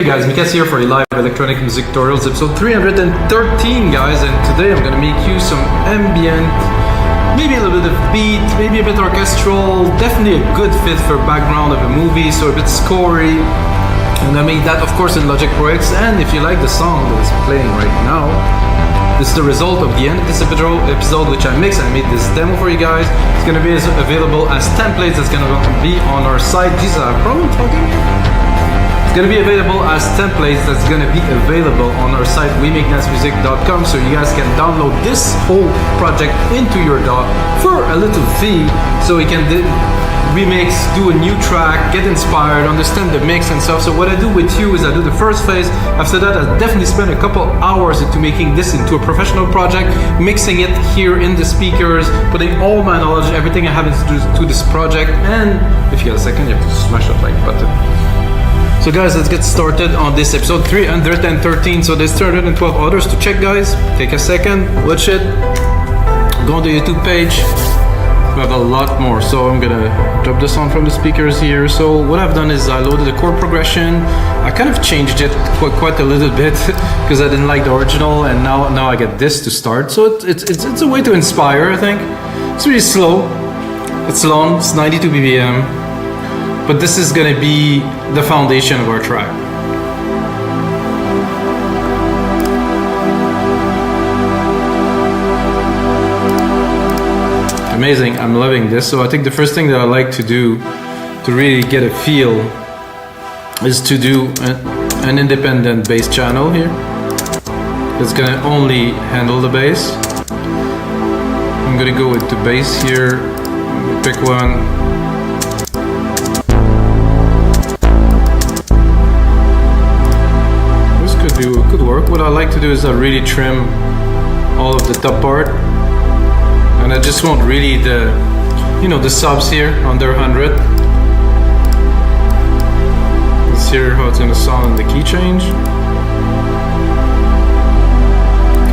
Hey guys, Mikas here for a live electronic music tutorials episode 313 guys, and today I'm gonna make you some ambient, maybe a little bit of beat, maybe a bit orchestral, definitely a good fit for background of a movie, so a bit scory. And I made that of course in Logic Pro X, and if you like the song that is playing right now, this is the result of the end of this episode which I mixed. I made this demo for you guys. It's gonna be available as templates. It's gonna be on our site. Jesus, I have a problem talking. It's going to be available as templates. That's going to be available on our site wemakedancemusic.com, so you guys can download this whole project into your DAW for a little fee, so you can remix, do a new track, get inspired, understand the mix and stuff. So what I do with you is I do the first phase. After that, I definitely spend a couple hours into making this into a professional project, mixing it here in the speakers, putting all my knowledge, everything I have into this project. And if you got a second, you have to smash that like button. So guys, let's get started on this episode 313. So there's 312 others to check, guys. Take a second, watch it, go on the YouTube page. We have a lot more. So I'm gonna drop the sound from the speakers here. So what I've done is I loaded the chord progression. I kind of changed it quite a little bit because I didn't like the original, and now I get this to start. So it's a way to inspire, I think. It's really slow, it's long, it's 92 BPM. But this is going to be the foundation of our track. Amazing, I'm loving this. So I think the first thing that I like to do to really get a feel is to do an independent bass channel here. It's going to only handle the bass. I'm going to go with the bass here, pick one. Could work. What I like to do is I really trim all of the top part, and I just want really the subs here under 100. Let's hear how it's gonna sound in the key change.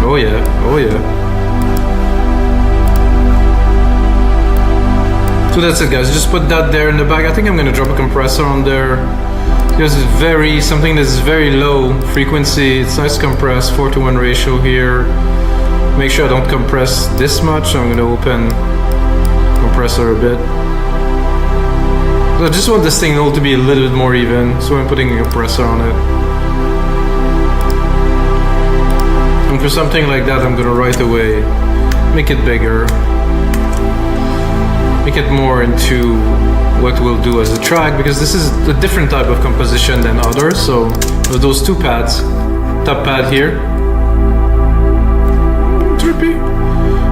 Oh yeah, oh yeah. So that's it, guys. Just put that there in the back. I think I'm gonna drop a compressor on there. Because it's something that's very low frequency. It's nice to compress, 4:1 ratio here. Make sure I don't compress this much. I'm going to open compressor a bit. So I just want this thing to be a little bit more even, so I'm putting a compressor on it. And for something like that, I'm going to right away make it bigger, make it more into what we'll do as a track, because this is a different type of composition than others. So with those two pads, top pad here, trippy.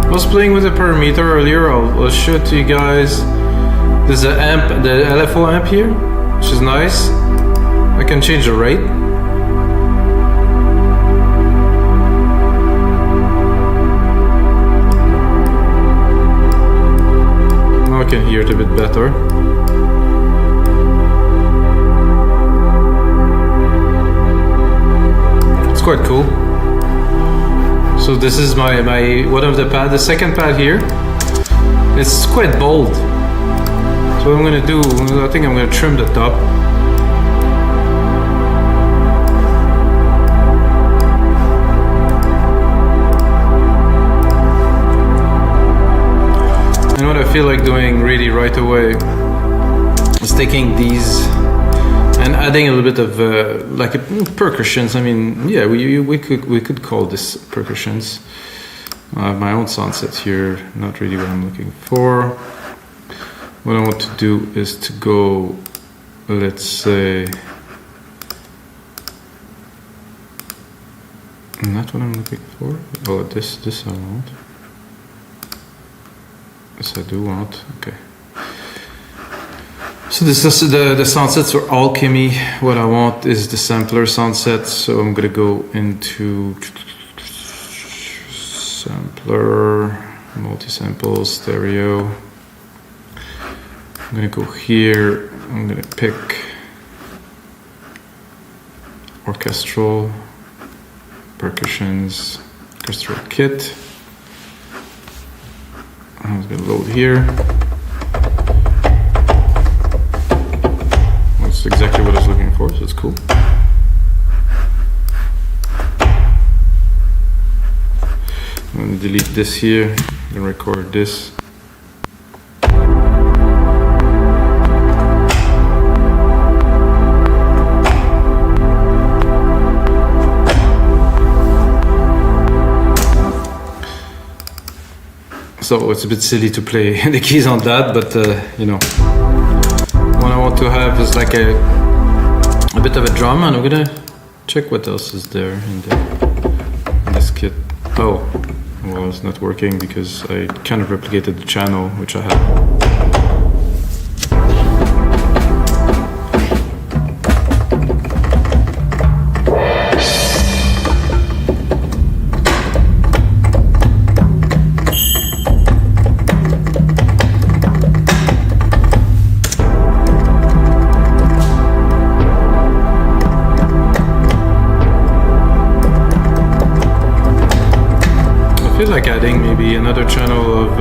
I was playing with a parameter earlier. I'll show it to you guys. There's an amp, the LFO amp here, which is nice. I can change the rate. Now I can hear it a bit better. Quite cool. So this is my one of the pad, the second pad here. It's quite bold. So what I'm gonna do, I think I'm gonna trim the top. And what I feel like doing really right away is taking these and adding a little bit of percussions. I mean, yeah, we could call this percussions. I have my own sound set here, not really what I'm looking for. What I want to do is to go, let's say, not what I'm looking for. Oh, this I want. This I do want. Okay. So this is the sound sets for Alchemy. What I want is the sampler sound set. So I'm gonna go into sampler, multi-sample, stereo. I'm gonna go here. I'm gonna pick orchestral, percussions, orchestral kit. I'm gonna load here. That's exactly what I was looking for, so it's cool. delete this here and record this. So it's a bit silly to play the keys on that, but you know, what I want to have is like a bit of a drum, and I'm gonna check what else is there in this kit. Oh, well, it's not working because I kind of replicated the channel which I have. I feel like adding maybe another channel of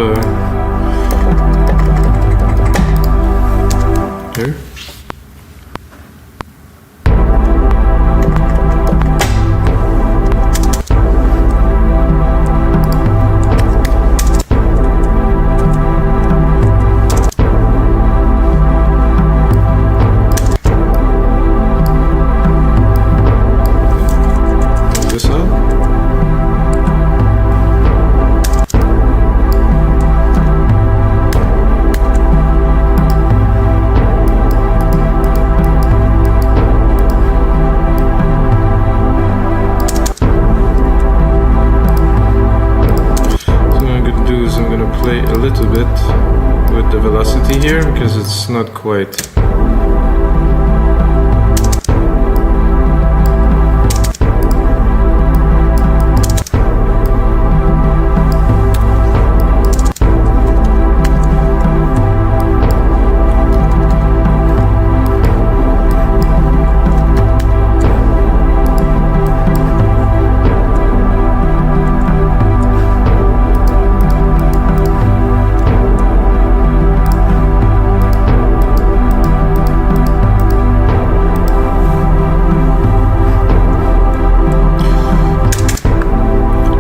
here. This out. Play a little bit with the velocity here because it's not quite.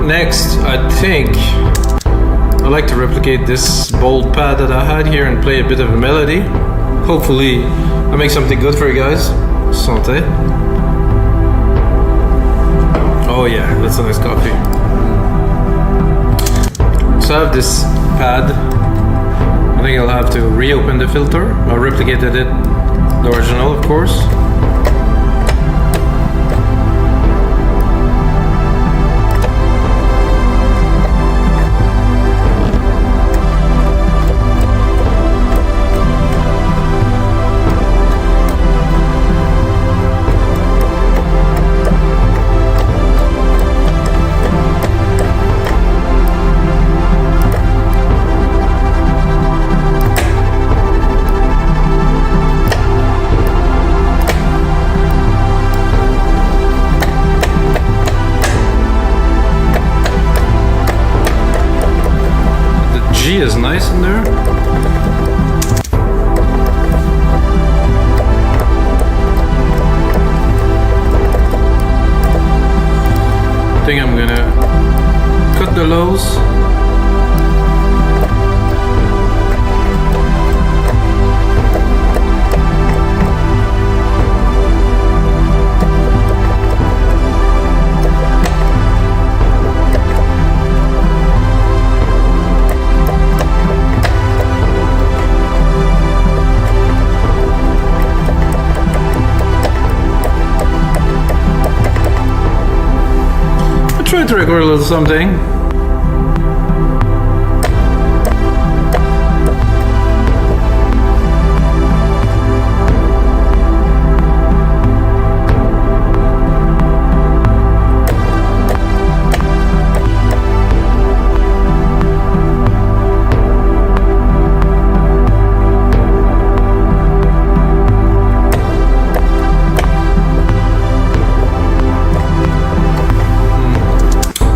Next, I think I like to replicate this bold pad that I had here and play a bit of a melody. Hopefully I make something good for you guys. Santé. Oh yeah, that's a nice coffee. So I have this pad. I think I'll have to reopen the filter. I replicated it, the original of course. G is nice in there. I think I'm gonna cut the lows. Try to record a little something.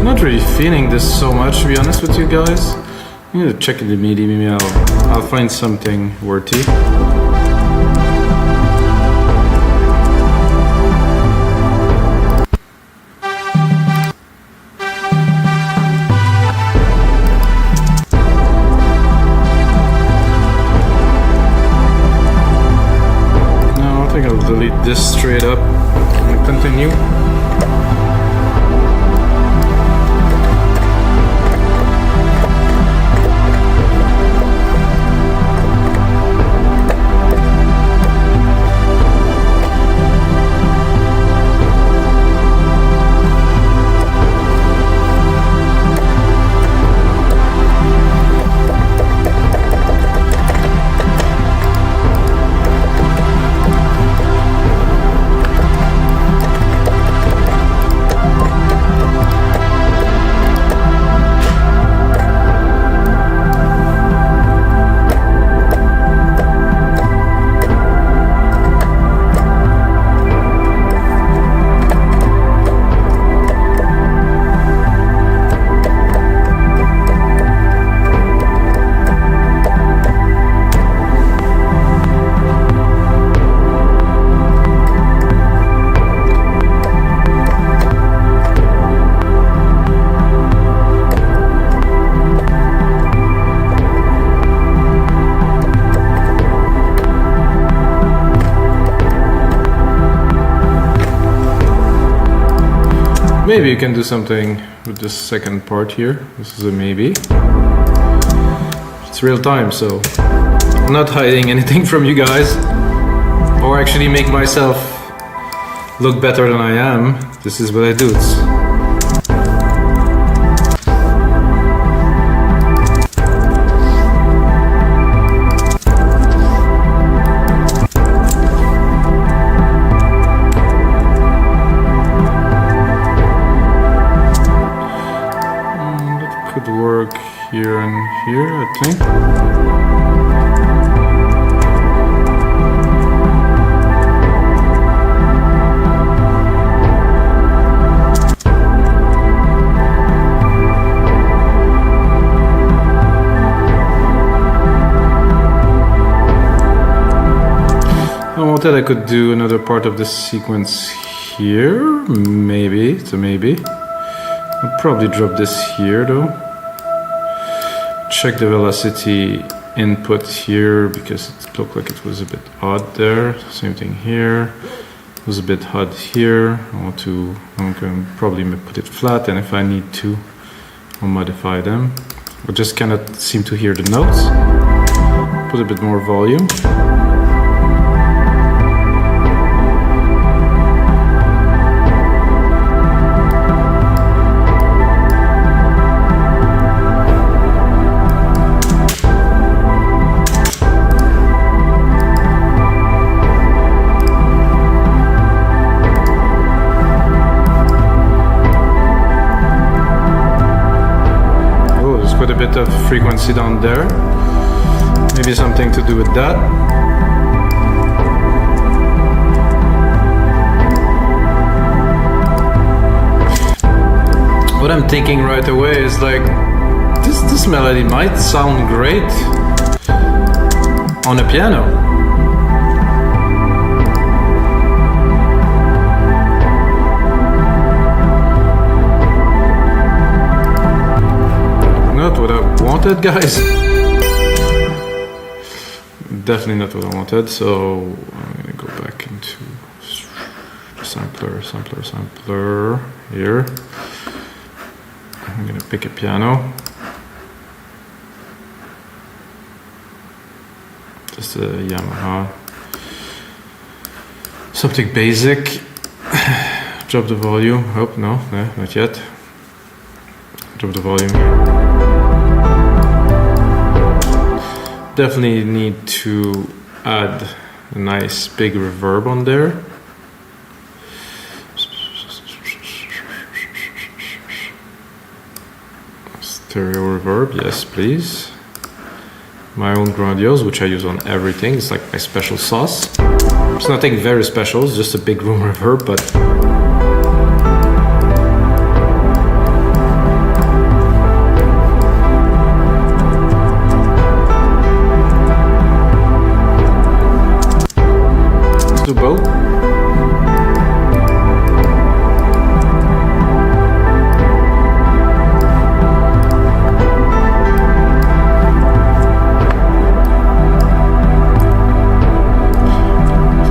Not really feeling this so much, to be honest with you guys. I'm gonna check in the MIDI, maybe I'll find something worthy. straight up and continue. Maybe you can do something with this second part here. This is a maybe. It's real time, so I'm not hiding anything from you guys, or actually make myself look better than I am. This is what I do. Work here and here, I think. I wanted I could do another part of this sequence here, maybe, it's a maybe. I'll probably drop this here though. Check the velocity input here because it looked like it was a bit odd there. Same thing here. It was a bit odd here. I'm going to probably put it flat, and if I need to, I'll modify them. I just cannot seem to hear the notes. Put a bit more volume. Quite a bit of frequency down there. Maybe something to do with that. What I'm thinking right away is like, this melody might sound great on a piano. Not what I wanted, guys. Definitely not what I wanted, so I'm gonna go back into sampler here. I'm gonna pick a piano. Just a Yamaha. Something basic. Drop the volume. Oh, no, not yet. Drop the volume. Definitely need to add a nice big reverb on there. Stereo reverb, yes please. My own grandiose, which I use on everything. It's like my special sauce. It's nothing very special, it's just a big room reverb, but do both.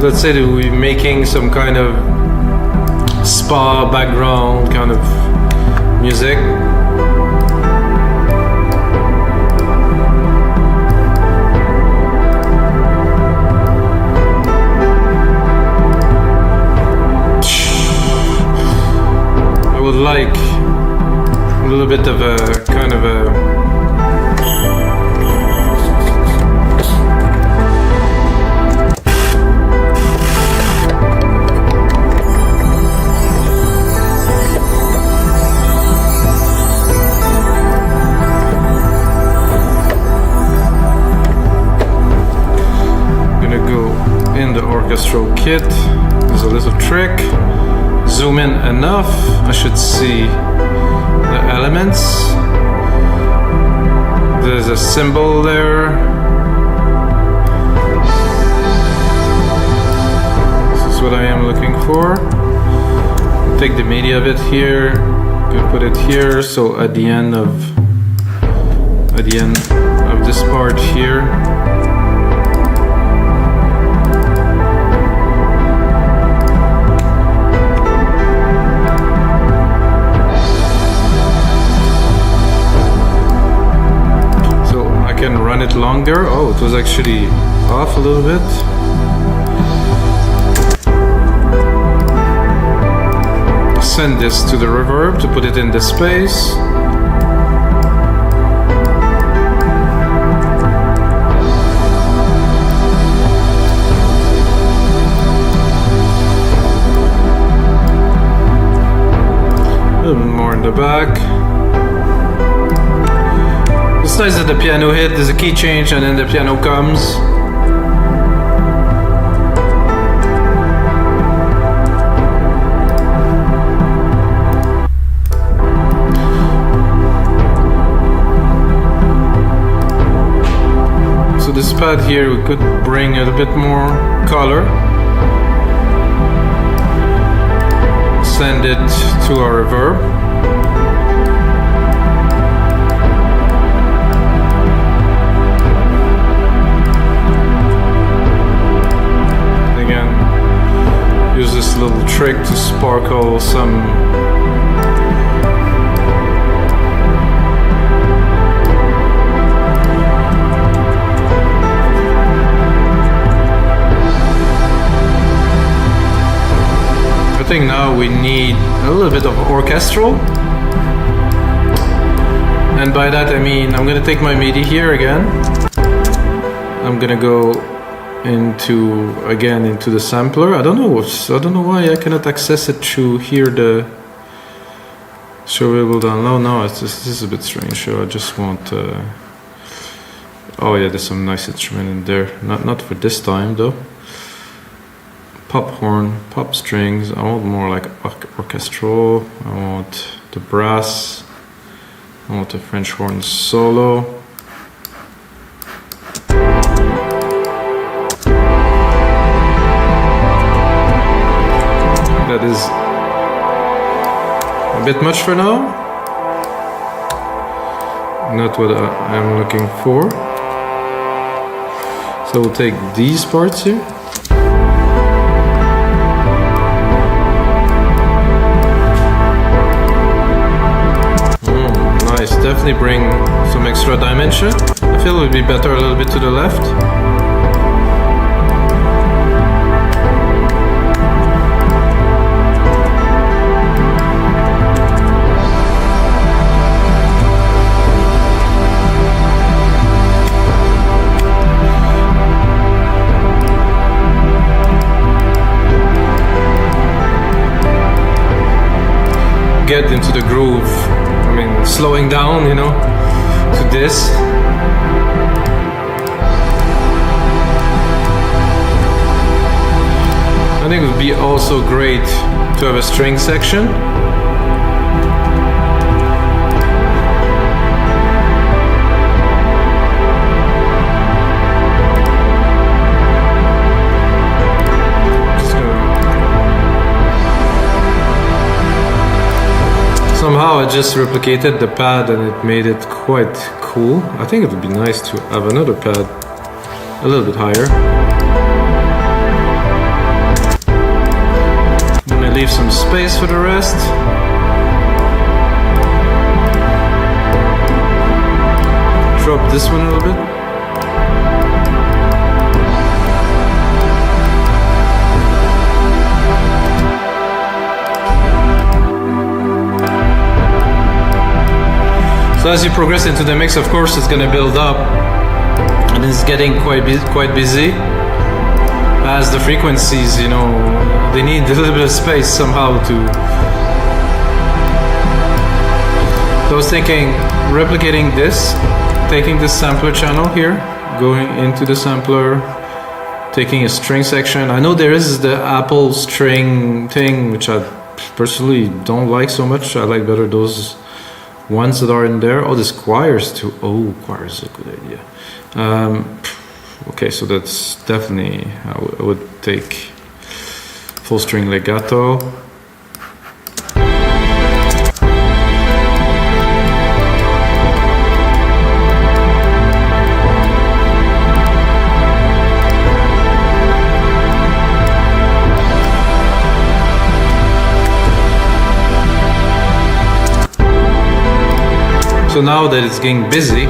let's say that we're making some kind of spa background kind of music. I would like a little bit of a kind of a orchestral kit. There's a little trick. Zoom in enough. I should see the elements. There's a symbol there. This is what I am looking for. Take the media of it here. Could put it here. So at the end of this part here. Can run it longer. Oh, it was actually off a little bit. Send this to the reverb to put it in the space. A little more in the back. It's nice that the piano hit, there's a key change and then the piano comes. So this pad here, we could bring a little bit more color. Send it to our reverb. Use this little trick to sparkle some I think now we need a little bit of orchestral, and by that I mean I'm gonna take my MIDI here again. I'm gonna go into the sampler. I don't know why I cannot access it through here. The show able download. No, this is a bit strange. So I just want. Oh yeah, there's some nice instrument in there. Not for this time though. Pop horn, pop strings. I want more like orchestral. I want the brass. I want the French horn solo. That is a bit much for now. Not what I'm looking for. So we'll take these parts here. Nice, definitely bring some extra dimension. I feel it would be better a little bit to the left. Get into the groove. I mean, slowing down, you know, to this. I think it would be also great to have a string section. Somehow I just replicated the pad and it made it quite cool. I think it would be nice to have another pad a little bit higher. leave some space for the rest. Drop this one a little bit. So as you progress into the mix, of course, it's going to build up, and it's getting quite busy. As the frequencies, you know, they need a little bit of space somehow to. So I was thinking, replicating this, taking this sampler channel here, going into the sampler, taking a string section. I know there is the Apple string thing, which I personally don't like so much. I like better those ones that are in there. Oh, this choirs too. Oh, choirs is a good idea. Okay, so that's definitely, I would take full string legato. So now that it's getting busy,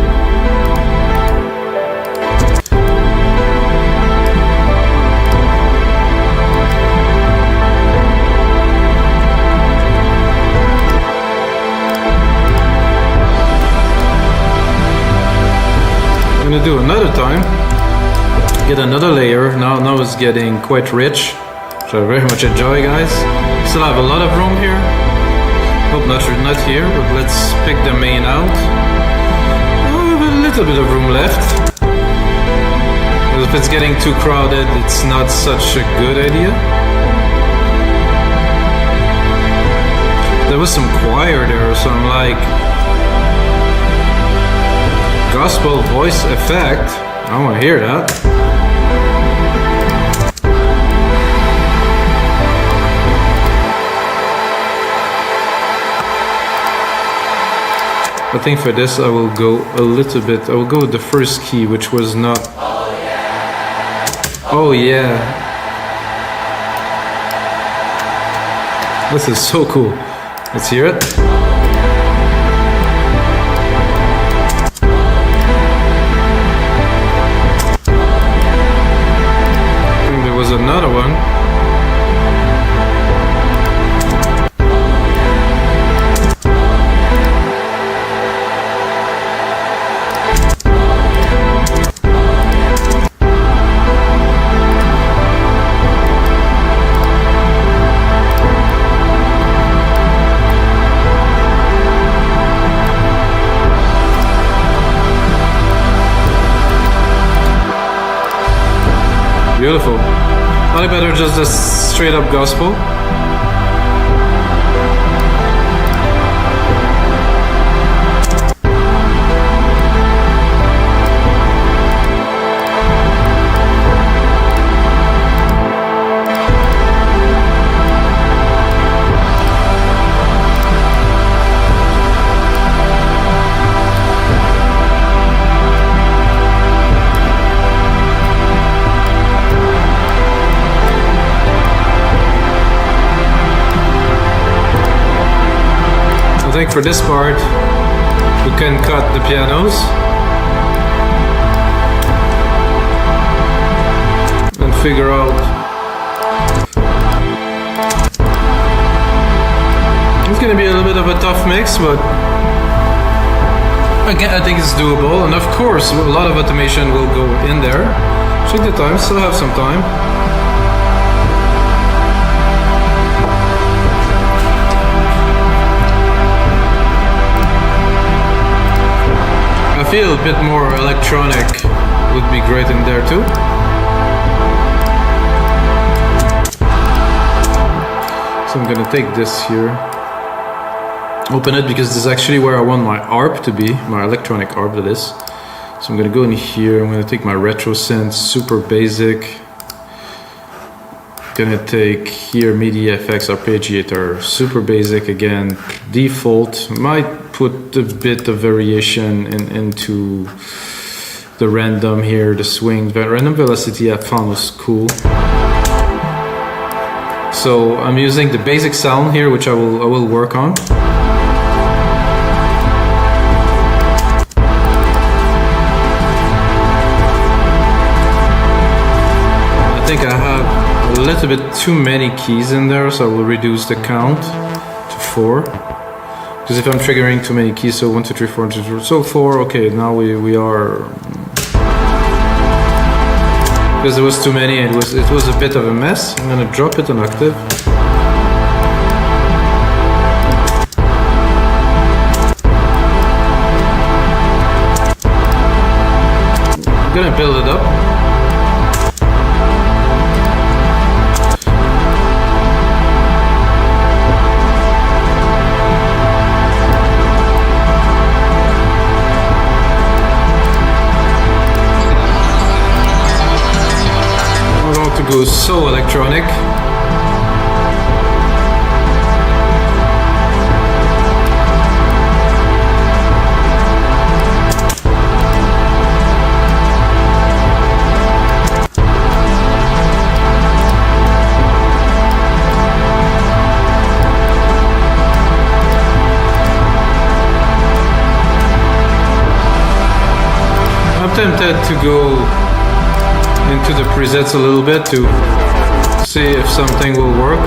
I'm gonna do another time, get another layer. Now it's getting quite rich, which I very much enjoy, guys. Still have a lot of room here. Hope not here, but let's pick the main out. Oh, a little bit of room left. But if it's getting too crowded, it's not such a good idea. There was some choir there, so I'm like, gospel voice effect. I want to hear that. I think for this I will go a little bit, I will go with the first key, which was not... Oh yeah! This is so cool. Let's hear it. I think there was another one. Beautiful. Probably better just a straight up gospel. I think for this part we can cut the pianos and figure out. It's gonna be a little bit of a tough mix, but again I think it's doable, and of course a lot of automation will go in there. Check the time, still have some time. I feel a bit more electronic would be great in there too. So I'm gonna take this here, open it, because this is actually where I want my ARP to be, my electronic ARP that is. So I'm gonna go in here, I'm gonna take my retro synth, super basic. Gonna take here MIDI FX arpeggiator, super basic again, default. Might put a bit of variation into the random here, the swing. The random velocity I found was cool. So I'm using the basic sound here, which I will work on. I think I have a little bit too many keys in there, so I will reduce the count to 4. Because if I'm triggering too many keys, so 1, 2, 3, 4, 1, 2, 3, so 4. Okay, now we are. Because there was too many, it was a bit of a mess. I'm gonna drop it an octave. I'm gonna build it up. Goes so electronic. I'm tempted to go into the presets a little bit to see if something will work.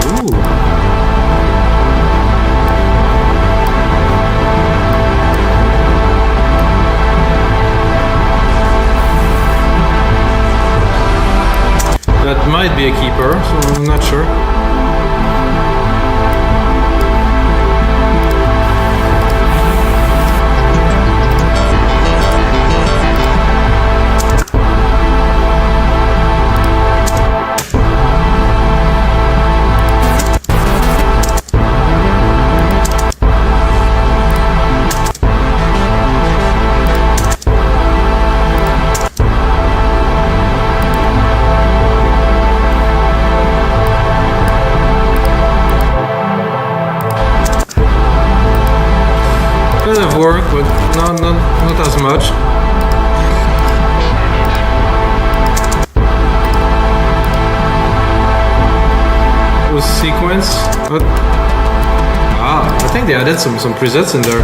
Ooh. That might be a keeper, so I'm not sure. Of work, but not as much. It was sequence, but I think they added some presets in there.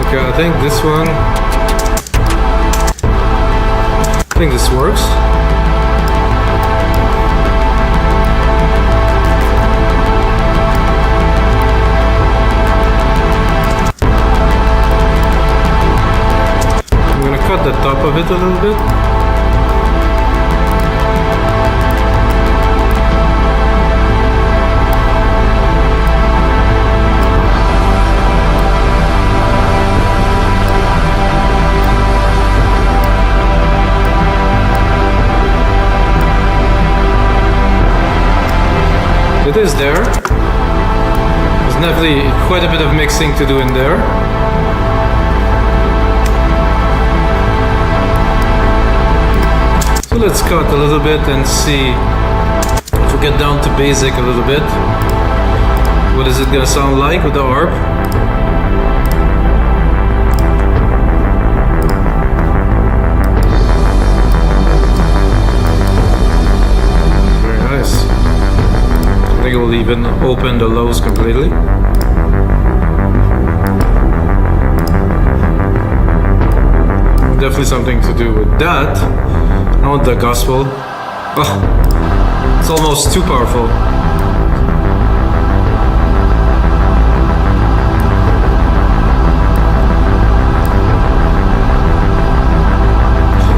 Okay, I think this one. I think this works. I'm gonna cut the top of it a little bit. It is there. There's definitely quite a bit of mixing to do in there. So let's cut a little bit and see if we get down to basic a little bit. What is it gonna sound like with the ARP? Very nice. I think it will even open the lows completely. Definitely something to do with that. Not the gospel. Oh, it's almost too powerful.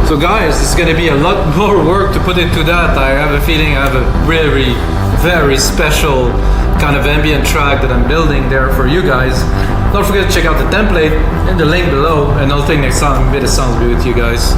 So guys, it's gonna be a lot more work to put into that. I have a feeling I have a very special kind of ambient track that I'm building there for you guys. Don't forget to check out the template in the link below, and I'll take next time. May the sounds be with you guys.